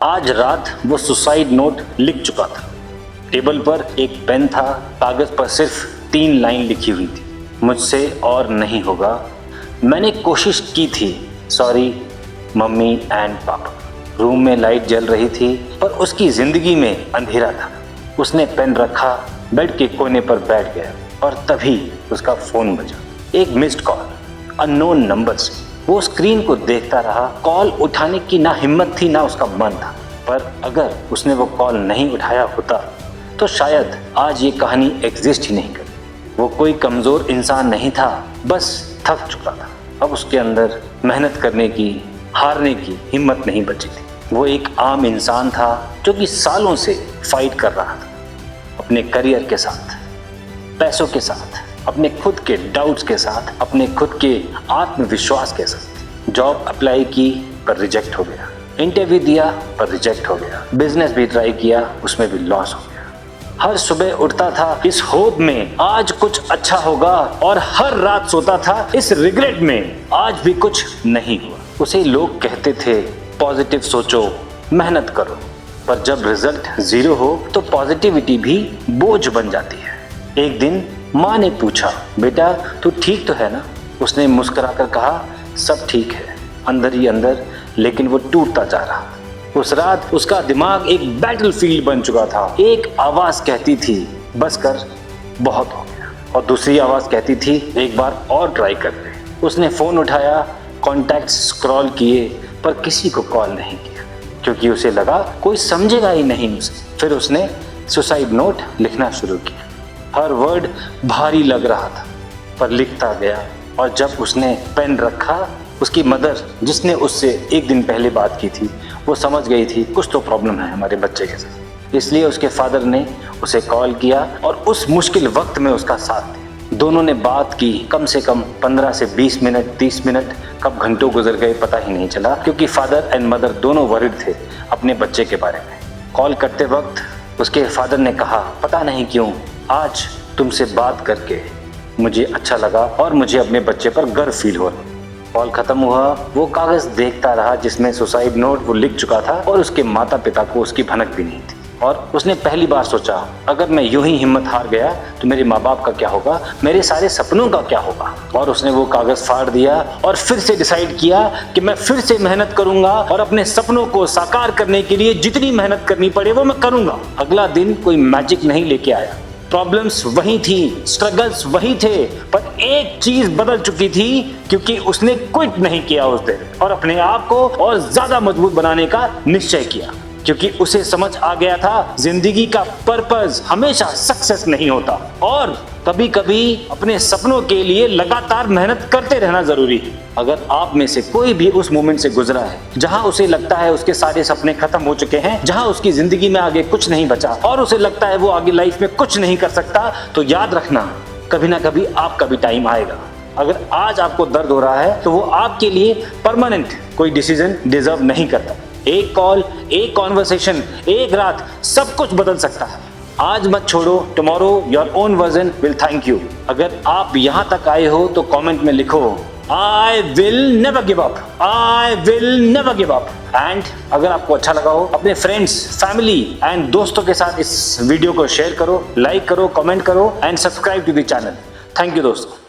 आज रात वो सुसाइड नोट लिख चुका था। टेबल पर एक पेन था, कागज पर सिर्फ 3 लाइन लिखी हुई थी। मुझसे और नहीं होगा। मैंने कोशिश की थी, सॉरी मम्मी एंड पापा। रूम में लाइट जल रही थी पर उसकी जिंदगी में अंधेरा था। उसने पेन रखा, बेड के कोने पर बैठ गया और तभी उसका फोन बजा। एक मिस्ड कॉल अननोन नंबर से। वो स्क्रीन को देखता रहा। कॉल उठाने की ना हिम्मत थी ना उसका मन था, पर अगर उसने वो कॉल नहीं उठाया होता तो शायद आज ये कहानी एग्जिस्ट ही नहीं करती। वो कोई कमजोर इंसान नहीं था, बस थक चुका था। अब उसके अंदर मेहनत करने की, हारने की हिम्मत नहीं बची थी। वो एक आम इंसान था जो कि सालों से फाइट कर रहा था, अपने करियर के साथ, पैसों के साथ, अपने खुद के डाउट्स के साथ, अपने खुद के आत्मविश्वास के साथ। जॉब अप्लाई की पर रिजेक्ट हो गया, इंटरव्यू दिया पर रिजेक्ट हो गया, बिजनेस भी ट्राई किया, उसमें भी लॉस हो गया। हर सुबह उठता था इस होप में आज कुछ अच्छा होगा और हर रात सोता था इस रिग्रेट में आज भी कुछ नहीं हुआ। उसे लोग कहते थे पॉजिटिव सोचो, मेहनत करो, पर जब रिजल्ट 0 हो तो पॉजिटिविटी भी बोझ बन जाती है। एक दिन माँ ने पूछा, बेटा तू ठीक तो है ना? उसने मुस्कुराकर कहा, सब ठीक है अंदर ही अंदर, लेकिन वो टूटता जा रहा था। उस रात उसका दिमाग एक बैटलफील्ड बन चुका था। एक आवाज कहती थी बस कर, बहुत हो गया, और दूसरी आवाज कहती थी एक बार और ट्राई कर ले। उसने फोन उठाया, कॉन्टैक्ट्स स्क्रॉल किए, पर किसी को कॉल नहीं किया क्योंकि उसे लगा कोई समझेगा ही नहीं उसे। फिर उसने सुसाइड नोट लिखना शुरू किया। हर वर्ड भारी लग रहा था पर लिखता गया, और जब उसने पेन रखा, उसकी मदर जिसने उससे एक दिन पहले बात की थी वो समझ गई थी कुछ तो प्रॉब्लम है हमारे बच्चे के साथ। इसलिए उसके फादर ने उसे कॉल किया और उस मुश्किल वक्त में उसका साथ दिया। दोनों ने बात की कम से कम 15 से 20 मिनट, 30 मिनट, कब घंटों गुजर गए पता ही नहीं चला, क्योंकि फादर एंड मदर दोनों वरिड थे अपने बच्चे के बारे में। कॉल करते वक्त उसके फादर ने कहा, पता नहीं क्यों आज तुमसे बात करके मुझे अच्छा लगा और मुझे अपने बच्चे पर गर्व फील हो रहा। कॉल खत्म हुआ, वो कागज देखता रहा जिसमें सुसाइड नोट वो लिख चुका था और उसके माता पिता को उसकी भनक भी नहीं थी। और उसने पहली बार सोचा, अगर मैं यूं ही हिम्मत हार गया तो मेरे माँ बाप का क्या होगा, मेरे सारे सपनों का क्या होगा। और उसने वो कागज फाड़ दिया और फिर से डिसाइड किया कि मैं फिर से मेहनत करूंगा और अपने सपनों को साकार करने के लिए जितनी मेहनत करनी पड़े वो मैं करूंगा। अगला दिन कोई मैजिक नहीं लेके आया, प्रॉब्लम्स वही थी, स्ट्रगल्स वही थे, पर एक चीज बदल चुकी थी क्योंकि उसने क्विट नहीं किया उस दिन और अपने आप को और ज्यादा मजबूत बनाने का निश्चय किया, क्योंकि उसे समझ आ गया था जिंदगी का पर्पस हमेशा सक्सेस नहीं होता और कभी कभी अपने सपनों के लिए लगातार मेहनत करते रहना जरूरी है। अगर आप में से कोई भी उस मोमेंट से गुजरा है जहां उसे लगता है उसके सारे सपने खत्म हो चुके हैं, जहां उसकी जिंदगी में आगे कुछ नहीं बचा और उसे लगता है वो आगे लाइफ में कुछ नहीं कर सकता, तो याद रखना कभी ना कभी आपका भी टाइम आएगा। अगर आज आपको दर्द हो रहा है तो वो आपके लिए परमानेंट कोई डिसीजन डिजर्व नहीं करता। एक कॉल, एक कॉन्वर्सेशन, एक रात सब कुछ बदल सकता है। आज मत छोड़ो, tomorrow your own version will thank you. अगर आप यहाँ तक आए हो तो कमेंट में लिखो, I will never give up, I will never give up. And अगर आपको अच्छा लगा हो अपने फ्रेंड्स, फैमिली एंड दोस्तों के साथ इस वीडियो को शेयर करो, लाइक करो, कमेंट करो and subscribe to the channel. Thank you दोस्तों।